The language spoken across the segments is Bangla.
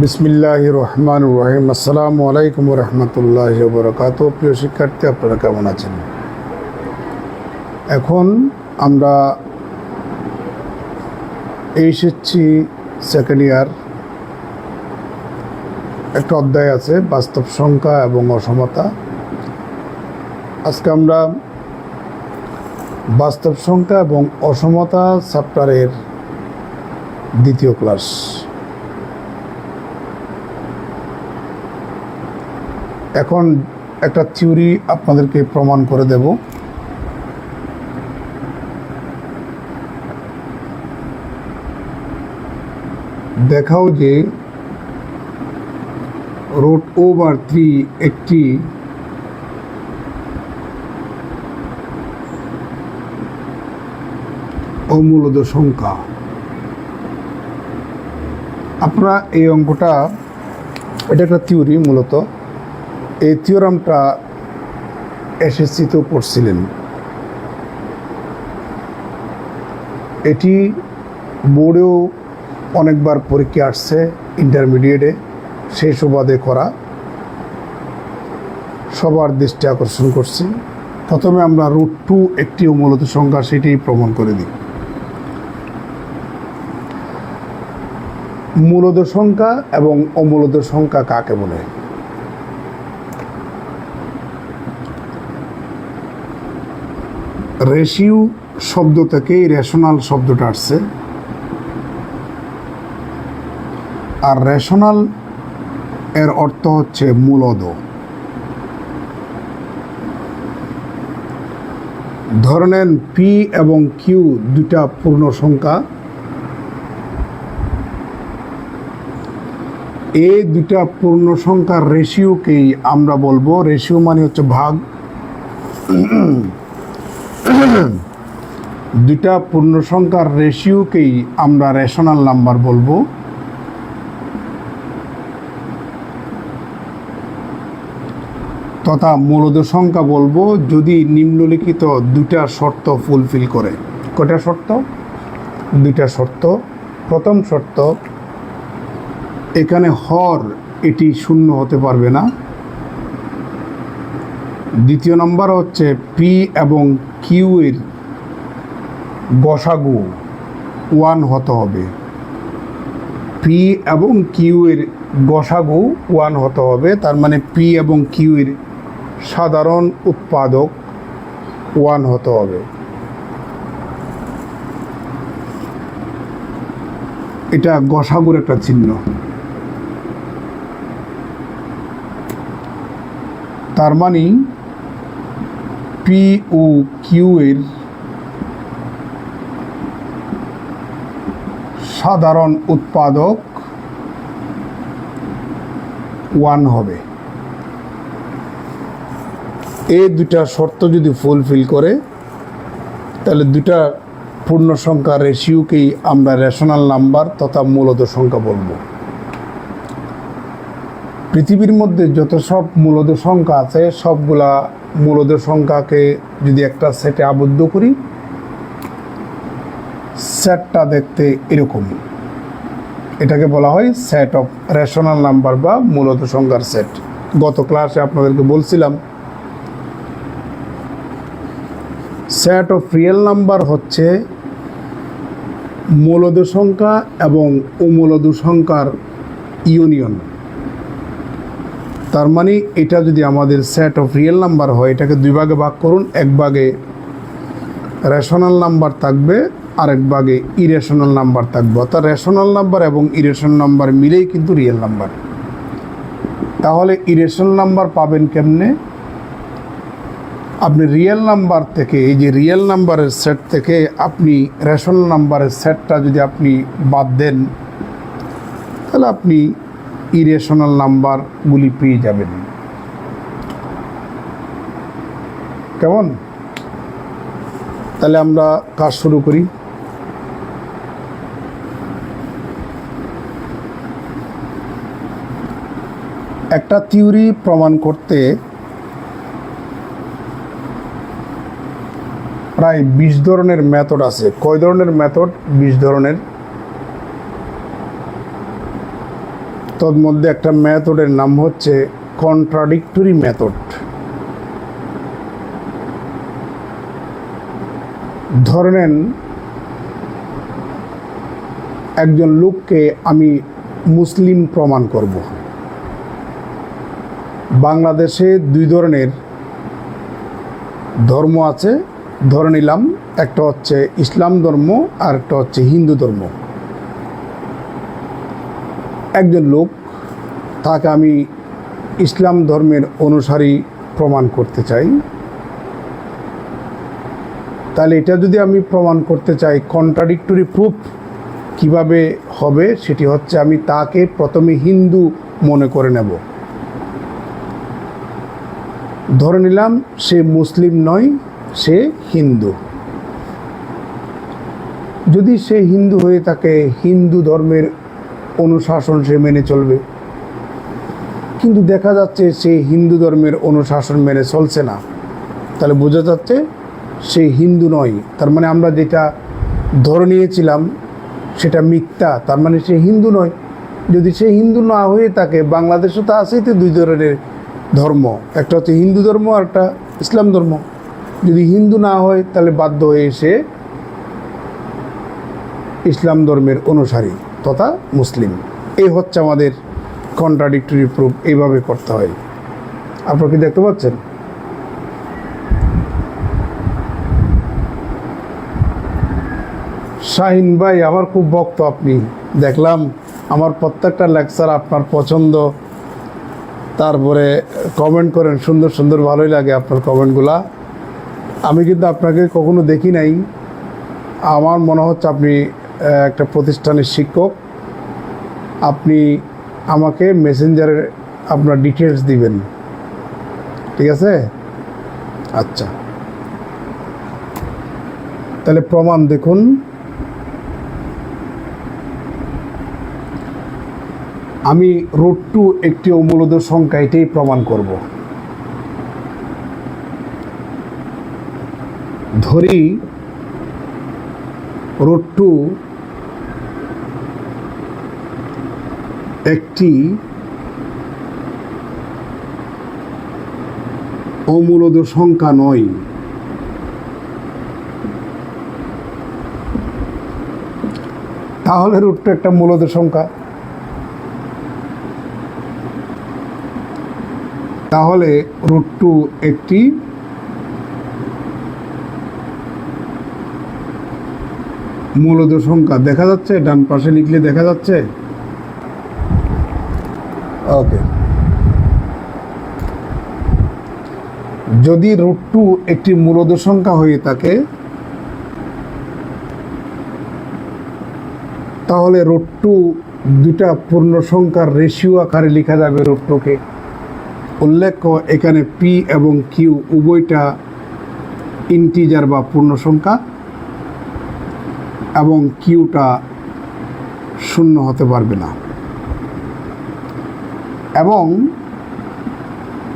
বিসমিল্লাহির রহমানির রহিম। আসসালামু আলাইকুম ওয়া রাহমাতুল্লাহি ওয়া বারাকাতুহু। প্রিয় শিক্ষার্থী, আপনারা কেমন আছেন? এখন আমরা এসেছি সেকেন্ড ইয়ার। একটা অধ্যায় আছে বাস্তব সংখ্যা এবং অসমতা। আজকে আমরা বাস্তব সংখ্যা এবং অসমতা চ্যাপ্টারের দ্বিতীয় ক্লাস। এখন একটা থিওরি আপনাদেরকে প্রমাণ করে দেব। দেখাও যে √3 একটি অমূলদ সংখ্যা। আপনারা এই অঙ্কটা, এটা একটা থিওরি মূলত। এই থিওরামটা এসএসসিতেও পড়ছিলেন। এটি বোর্ডেও অনেকবার পরীক্ষা আসছে, ইন্টারমিডিয়েটে সেই সুবাদে করা, সবার দৃষ্টি আকর্ষণ করছি। প্রথমে আমরা √2 একটি অমূলদ সংখ্যা, সেটি প্রমাণ করে দিই। মূলদ সংখ্যা এবং অমূলদ সংখ্যা কাকে বলে? রেশিও শব্দ থেকেই রেশনাল শব্দটা আসছে। আর রেশনাল এর অর্থ হচ্ছে মূলদ। ধরে নেন পি এবং কিউ দুটা পূর্ণ সংখ্যা। এই দুটা পূর্ণ সংখ্যার রেশিওকেই আমরা বলবো, রেশিও মানে হচ্ছে ভাগ। দুটা পূর্ণ সংখ্যার রেশিওকেই আমরা রেশনাল নাম্বার বলবো। তথা মূলদ সংখ্যা বলবো যদি নিম্নলিখিত দুটা শর্ত ফুলফিল করে। কয়টা শর্ত? দুইটা শর্ত। প্রথম শর্ত, এখানে হর এটি শূন্য হতে পারবে না। দ্বিতীয় নম্বর হচ্ছে পি এবং কিউ এর গসাগু 1 হতে হবে। পি এবং কিউ এর গসাগু 1 হতে হবে। তার মানে পি এবং কিউ এর সাধারণ উৎপাদক 1 হতে হবে। এটা গসাগুর একটা চিহ্ন। তার মানে পি ও কিউ এর সাধারণ উৎপাদক 1 হবে। এই দুটা শর্ত যদি ফুলফিল করে, তাহলে দুটা পূর্ণ সংখ্যা রেশিওকেই আমরা রেশনাল নাম্বার তথা মূলদ সংখ্যা বলবো। পৃথিবীর মধ্যে যত সব মূলদ সংখ্যা আছে, সবগুলা মূলদ সংখ্যাকে যদি একটা সেটে আবদ্ধ করি, সেটটা দেখতে এরকম। এটাকে বলা হয় সেট অফ রেশনাল নাম্বার বা মূলদ সংখ্যার সেট। গত ক্লাসে আপনাদেরকে বলছিলাম, সেট অফ রিয়েল নাম্বার হচ্ছে মূলদ সংখ্যা এবং অমূলদ সংখ্যার ইউনিয়ন। তার মানে এটা যদি আমাদের সেট অফ রিয়েল নাম্বার হয়, এটাকে দুই ভাগে ভাগ করুন। এক ভাগে রেশনাল নাম্বার থাকবে, আরেক ভাগে ইরেশনাল নাম্বার থাকবে। অর্থাৎ রেশনাল নাম্বার এবং ইরেশনাল নাম্বার মিলেই কিন্তু রিয়েল নাম্বার। তাহলে ইরেশনাল নাম্বার পাবেন কেমনে? আপনি রিয়েল নাম্বার থেকে, এই যে রিয়েল নাম্বারের সেট থেকে আপনি রেশনাল নাম্বারের সেটটা যদি আপনি বাদ দেন, তাহলে আপনি ইরেশনাল নাম্বারগুলি পেয়ে যাবেন। কেমন? তাহলে আমরা কাজ শুরু করি। একটা থিওরি প্রমাণ করতে প্রায় 20 ধরনের মেথড আছে। কয় ধরনের মেথড? 20 ধরনের। তন্মধ্যে একটা মেথডের নাম হচ্ছে কন্ট্রাডিক্টরি মেথড। ধরে নেন একজন লোককে আমি মুসলিম প্রমাণ করব। বাংলাদেশে দুই ধরনের ধর্ম আছে, ধরে নিলাম একটা হচ্ছে ইসলাম ধর্ম আর একটা হচ্ছে হিন্দু ধর্ম। একজন লোক, তাকে আমি ইসলাম ধর্মের অনুসারী প্রমাণ করতে চাই, তাহলে এটা যদি আমি প্রমাণ করতে চাই কন্ট্রাডিক্টরি প্রুফ কিভাবে হবে, সেটি হচ্ছে আমি তাকে প্রথমে হিন্দু মনে করে নেব। ধরে নিলাম সে মুসলিম নয়, সে হিন্দু। যদি সে হিন্দু হয়ে থাকে, হিন্দু ধর্মের অনুশাসন সে মেনে চলবে, কিন্তু দেখা যাচ্ছে সে হিন্দু ধর্মের অনুশাসন মেনে চলছে না, তাহলে বোঝা যাচ্ছে সে হিন্দু নয়। তার মানে আমরা যেটা ধরে নিয়েছিলাম সেটা মিথ্যা, তার মানে সে হিন্দু নয়। যদি সে হিন্দু না হয়ে থাকে, বাংলাদেশে তো আছেই তো দুই ধরনের ধর্ম, একটা হচ্ছে হিন্দু ধর্ম আর একটা ইসলাম ধর্ম। যদি হিন্দু না হয় তাহলে বাধ্য হয়ে সে ইসলাম ধর্মের অনুসারী তথা মুসলিম। এই হচ্ছে আমাদের কন্ট্রাডিক্টরি প্রুফ, এইভাবে করতে হয়। আপনারা কি দেখতে পাচ্ছেন? শাহিন ভাই, আমার খুব ভক্ত আপনি, দেখলাম আমার প্রত্যেকটা লেকচার আপনার পছন্দ, তারপরে কমেন্ট করেন সুন্দর সুন্দর, ভালোই লাগে আপনার কমেন্টগুলা। আমি কিন্তু আপনাকে কখনো দেখি নাই, আমার মনে হচ্ছে আপনি একটা প্রতিষ্ঠানের শিক্ষক। আপনি আমাকে মেসেঞ্জারে আপনার ডিটেলস দিবেন, ঠিক আছে? আচ্ছা, তাহলে প্রমাণ দেখুন। আমি √2 একটি অমূলদ সংখ্যা, এটাই প্রমাণ করব। ধরি √2 একটি অমূলদ সংখ্যা নয়। তাহলে √2 একটা মূলদ সংখ্যা। তাহলে √2 একটি মূলদ সংখ্যা। দেখা যাচ্ছে? ডান পাশে লিখলে দেখা যাচ্ছে? ওকে। যদি √2 একটি মূলদ সংখ্যা হয়ে থাকে, তাহলে √2 দুটা পূর্ণ সংখ্যার রেশিও আকারে লেখা যাবে √2 কে। উল্লেখ্য এখানে পি এবং কিউ উভয়টা ইন্টিজার বা পূর্ণ সংখ্যা, এবং কিউটা শূন্য হতে পারবে না, এবং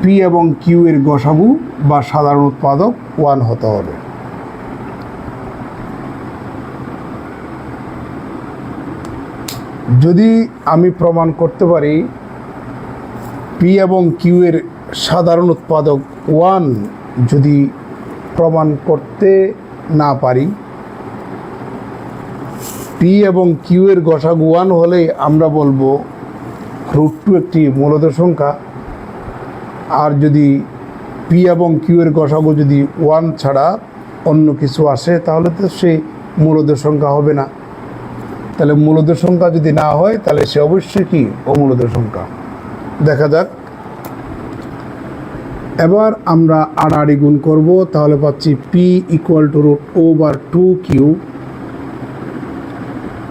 পি এবং কিউ এর গসাগু বা সাধারণ উৎপাদক 1 হতে হবে। যদি আমি প্রমাণ করতে পারি পি এবং কিউ এর সাধারণ উৎপাদক 1, যদি প্রমাণ করতে না পারি, পি এবং কিউ এর গসাগু 1 হলে আমরা বলবো √2 একটি মূলদ সংখ্যা। আর যদি পি এবং কিউ এর গসাগু যদি 1 ছাড়া অন্য কিছু আসে, তাহলে তো সে মূলদ সংখ্যা হবে না। তাহলে মূলদ সংখ্যা যদি না হয়, তাহলে সে অবশ্যই কি অমূলদ সংখ্যা। দেখা যাক। এবার আমরা আড়াআড়ি গুণ করব, তাহলে পাচ্ছি পি √2/2 কিউ।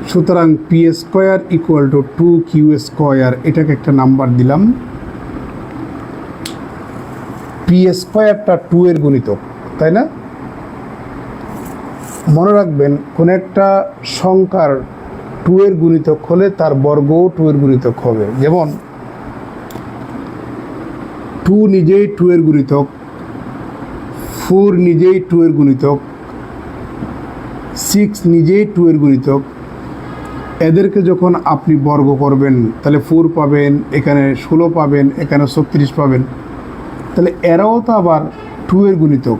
সুতরাং পি স্কোয়ার = 2q স্কোয়ার, এটাকে একটা নাম্বার দিলাম। পি স্কোয়ারটা 2 এর গুণিতক, তাই না? মনে রাখবেন, কোন একটা সংখ্যার 2 এর গুণিতক হলে তার বর্গও 2 এর গুণিতক হবে। যেমন 2 নিজেই 2 এর গুণিতক, 4 নিজেই 2 এর গুণিতক, 6 নিজেই 2 এর গুণিতক, এদেরকে যখন আপনি বর্গ করবেন তাহলে 4 পাবেন, এখানে 16 পাবেন, এখানে 36 পাবেন। তাহলে এরাও তো আবার 2 এর গুণিতক।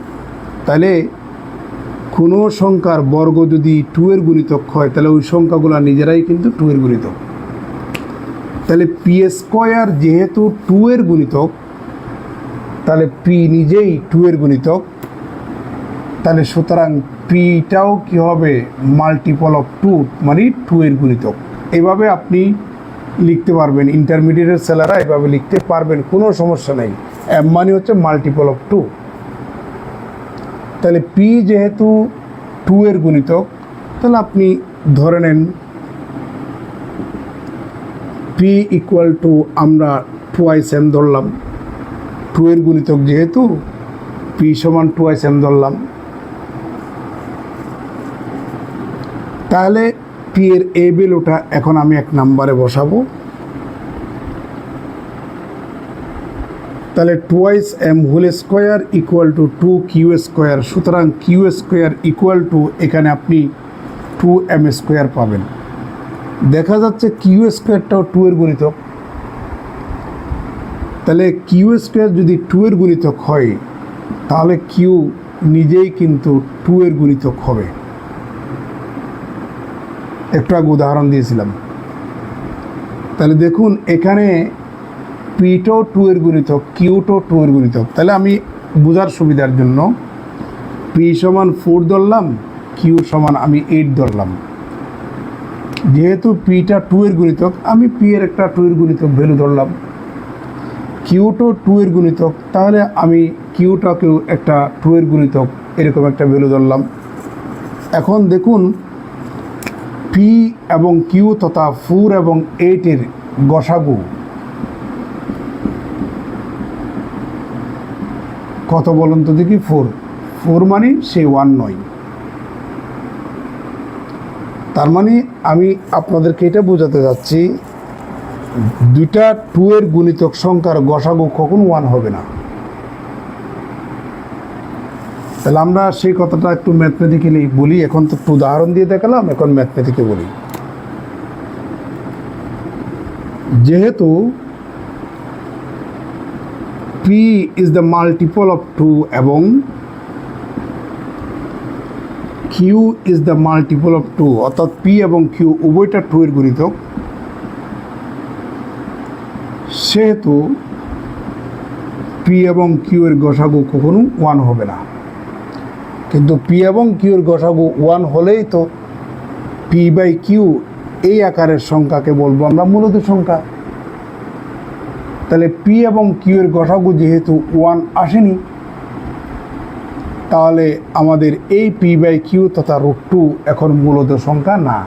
তাহলে কোনো সংখ্যার বর্গ যদি 2 এর গুণিতক হয় তাহলে ওই সংখ্যাগুলো নিজেরাই কিন্তু 2 এর গুণিতক। তাহলে পি স্কোয়ার যেহেতু 2 এর গুণিতক, তাহলে পি নিজেই 2 এর গুণিতক। তাহলে সুতরাং পিটাও কি হবে, মাল্টিপল অফ 2, মানে 2 এর গুণিতক। এভাবে আপনি লিখতে পারবেন, ইন্টারমিডিয়েটের ছেলেরা এভাবে লিখতে পারবেন, কোনো সমস্যা নেই। এম মানে হচ্ছে মাল্টিপল অফ 2। তাহলে পি যেহেতু 2 এর গুণিতক, তাহলে আপনি ধরে নেন পি ইকুয়াল টু, আমরা 2m ধরলাম, 2 এর গুণিতক যেহেতু পি সমান 2m ধরলাম। তাহলে পি এর এ ভ্যালুটা এখন আমি 1 নম্বরে বসাবো। তাহলে 2m whole square equal to 2q square. সুতরাং কিউ স্কোয়ার ইকুয়াল টু, এখানে আপনি 2m স্কোয়ার পাবেন। দেখা যাচ্ছে কিউ স্কোয়ারটাও 2 এর গুণিতক। তাহলে কিউ স্কোয়ার যদি 2 এর গুণিতক হয়, তাহলে কিউ নিজেই কিন্তু 2 এর গুণিতক হবে। একটু আগে উদাহরণ দিয়েছিলাম। তাহলে দেখুন এখানে পিটাও 2 এর গুণিতক, কিউটাও 2 এর গুণিতক। তাহলে আমি বোঝার সুবিধার জন্য পি সমান 4 ধরলাম, কিউ সমান আমি 8 ধরলাম। যেহেতু পিটা 2 এর গুণিতক, আমি পি এর একটা 2 এর গুণিতক ভ্যালু ধরলাম। কিউটাও 2 এর গুণিতক, তাহলে আমি কিউটাকেও একটা 2 এর গুণিতক এরকম একটা ভ্যালু ধরলাম। এখন দেখুন পি এবং কিউ তথা 4 এবং 8 এর গসাগু কত বলুন তো দেখি? 4 মানে সেই 1 নয়। তার মানে আমি আপনাদেরকে এটা বোঝাতে যাচ্ছি, দুইটা 2 এর গুণিতক সংখ্যার গসাগু কখনো 1 হবে না। তাহলে আমরা সেই কথাটা একটু ম্যাথমেটিক্যালি বলি। এখন তো একটু উদাহরণ দিয়ে দেখালাম, এখন ম্যাথমেটিক্যালি বলি। যেহেতু P is the multiple of 2 এবং Q is the multiple of 2, অর্থাৎ পি এবং কিউ উভয়টা 2 এর গুণিতক, সেহেতু পি এবং কিউ এর গসাগু কখনো 1 হবে না। কিন্তু পি এবং কিউ এর গসাগু 1 হলেই তো পি বাই কিউ এই আকারের সংখ্যাকে বলবো আমরা মূলত সংখ্যা। তাহলে পি এবং কিউ এর গসাগু যেহেতু 1 আসেনি, তাহলে আমাদের এই পি বাই কিউ তথা √2 এখন মূলত সংখ্যা না।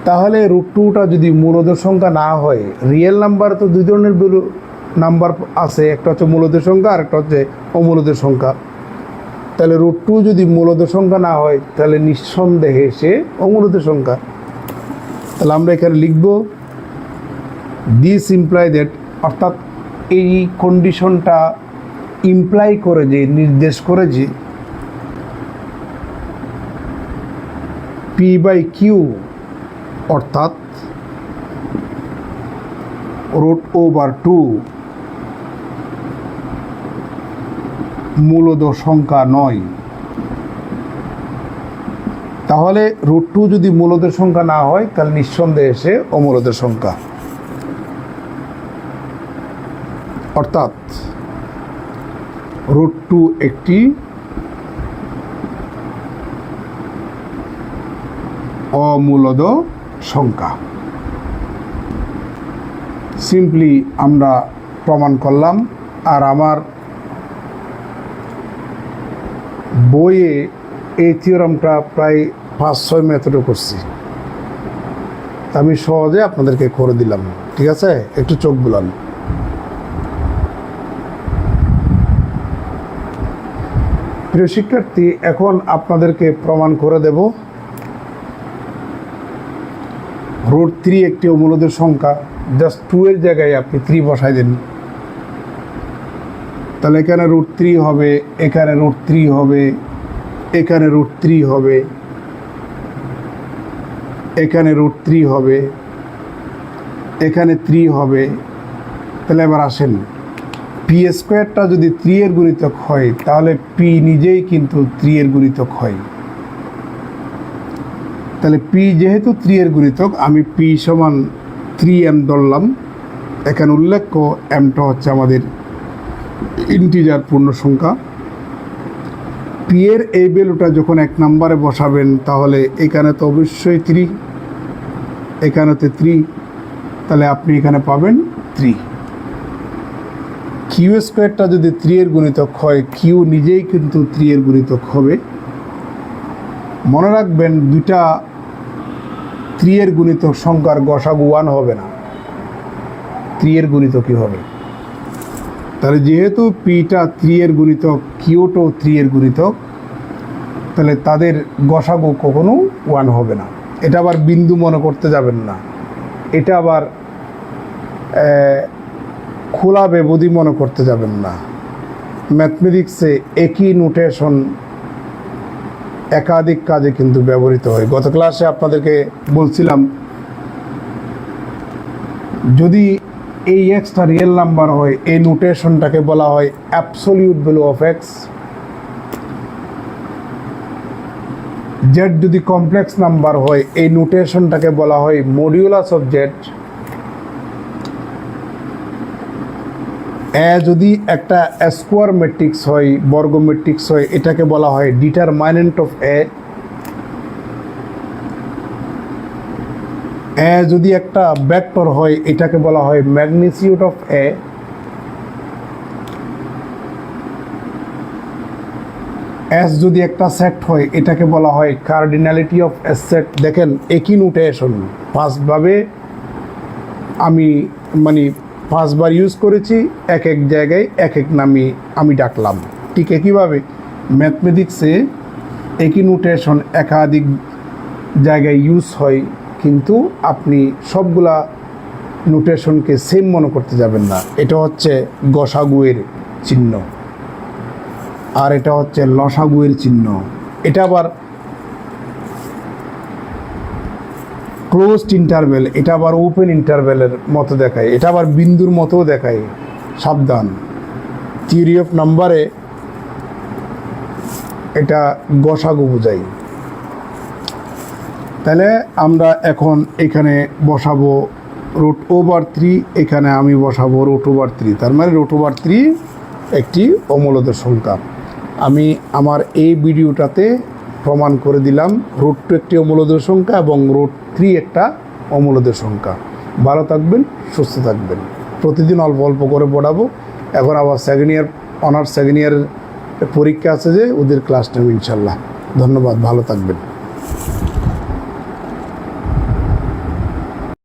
তাহলে √2টা যদি মূলত সংখ্যা না হয়, রিয়েল নাম্বার তো 2 ধরনের নাম্বার আছে, একটা হচ্ছে মূলত সংখ্যা আর একটা হচ্ছে অমূলত সংখ্যা। তাহলে √2 যদি মূলত সংখ্যা না হয়, তাহলে নিঃসন্দেহে সে অমূলত সংখ্যা। তাহলে আমরা এখানে লিখব দিস ইমপ্লাই দ্যাট, অর্থাৎ এই কন্ডিশনটা ইমপ্লাই করে, যে নির্দেশ করে যে পি বাই কিউ অর্থাৎ √2 মূলদ সংখ্যা নয়। তাহলে √2 যদি মূলদের সংখ্যা না হয়, তাহলে নিঃসন্দেহে সে অমূলদের সংখ্যা। অর্থাৎ √2 একটি অমূলদ সংখ্যা। সিম্পলি আমরা প্রমাণ করলাম। আর আমার বইয়ে এই থিওরামটা প্রায় 5-6 মেথডে করছি, আমি সহজে আপনাদেরকে করে দিলাম। ঠিক আছে, একটু চোখ বুলান। প্রিয় শিক্ষার্থী, এখন আপনাদেরকে প্রমাণ করে দেব √3 একটি অমূলদের সংখ্যা। জাস্ট 2 এর জায়গায় আপনি 3 বসাই দেন, তাহলে এখানে √3 হবে, এখানে √3 হবে, এখানে √3 হবে। এখানে √3 হবে, এখানে 3 হবে। তাহলে এবার আসেন, পি স্কোয়ারটা যদি 3 এর গুণিতক হয় তাহলে পি নিজেই কিন্তু 3 এর গুণিতক হয়। তাহলে পি যেহেতু 3 এর গুণিতক, আমি পি সমান 3m ধরলাম। এখানে উল্লেখ্য এমটা হচ্ছে আমাদের ইন্টিজার পূর্ণ সংখ্যা। পি এর এই ভ্যালুটা যখন 1 নম্বরে বসাবেন তাহলে এখানে তো অবশ্যই 3, এখানেতে 3, তাহলে আপনি এখানে পাবেন 3। কিউ স্কোয়ারটা যদি 3 এর গুণিতক হয়, কিউ নিজেই কিন্তু 3 এর গুণিতক হবে। মনে রাখবেন, দুইটা 3 এর গুণিতক সংখ্যার গসাগু 1 হবে না, 3 এর গুণিতকই হবে। তাহলে যেহেতু পিটা 3 এর গুণিতক, কিউটাও 3 এর গুণিতক, তাহলে তাদের গসাগু কখনো 1 হবে না। এটা আবার বিন্দু মনে করতে যাবেন না, এটা আবার খোলা ব্যবধি মনে করতে যাবেন না। ম্যাথমেটিক্সে একই নোটেশন একাধিক কাজে কিন্তু ব্যবহৃত হয়। গত ক্লাসে আপনাদেরকে বলছিলাম, যদি এই এক্সটা রিয়েল নাম্বার হয়, এই নোটেশনটাকে বলা হয় absolute value of x. Z যদি কমপ্লেক্স নাম্বার হয়, এই নোটেশনটাকে বলা হয় মডিউলাস অফ জেড। এ যদি একটা স্কোয়ার ম্যাট্রিক্স হয়, বর্গ ম্যাট্রিক্স হয়, এটাকে বলা হয় ডিটারমাইন্যান্ট অফ এ। এ যদি একটা ভেক্টর হয়, এটাকে বলা হয় ম্যাগনিটিউড অফ এ। এস যদি একটা সেট হয়, এটাকে বলা হয় কার্ডিনালিটি অফ এ সেট। দেখেন, একই নোটেশন পাঁচভাবে আমি পাঁচবার ইউজ করেছি, এক এক জায়গায় এক এক নামে আমি ডাকলাম। ঠিক একইভাবে ম্যাথমেটিক্সে একই নোটেশন একাধিক জায়গায় ইউজ হয়, কিন্তু আপনি সবগুলা নোটেশনকে সেম মনে করতে যাবেন না। এটা হচ্ছে গসাগুয়ের চিহ্ন, আর এটা হচ্ছে লসাগুয়ের চিহ্ন। এটা আবার ক্লোজড ইন্টারভেল, এটা আবার ওপেন ইন্টারভেলের মতো দেখায়, এটা আবার বিন্দুর মতো দেখায়। সাবধান, থিওরি অফ নাম্বারে এটা গসাগু বোঝায়। তাহলে আমরা এখন এখানে বসাবো √3, এখানে আমি বসাবো √3। তার মানে √3 একটি অমূলদ সংখ্যা। আমি আমার এই ভিডিওটাতে প্রমাণ করে দিলাম √2 একটি অমূলদ সংখ্যা এবং √3 একটা অমূলদ সংখ্যা। ভালো থাকবেন, সুস্থ থাকবেন। প্রতিদিন অল্প অল্প করে পড়াবো। এখন আবার সেকেন্ড ইয়ার, অনার্স সেকেন্ড ইয়ারের পরীক্ষা আছে, যে ওদের ক্লাস নেব ইনশাল্লাহ। ধন্যবাদ, ভালো থাকবেন।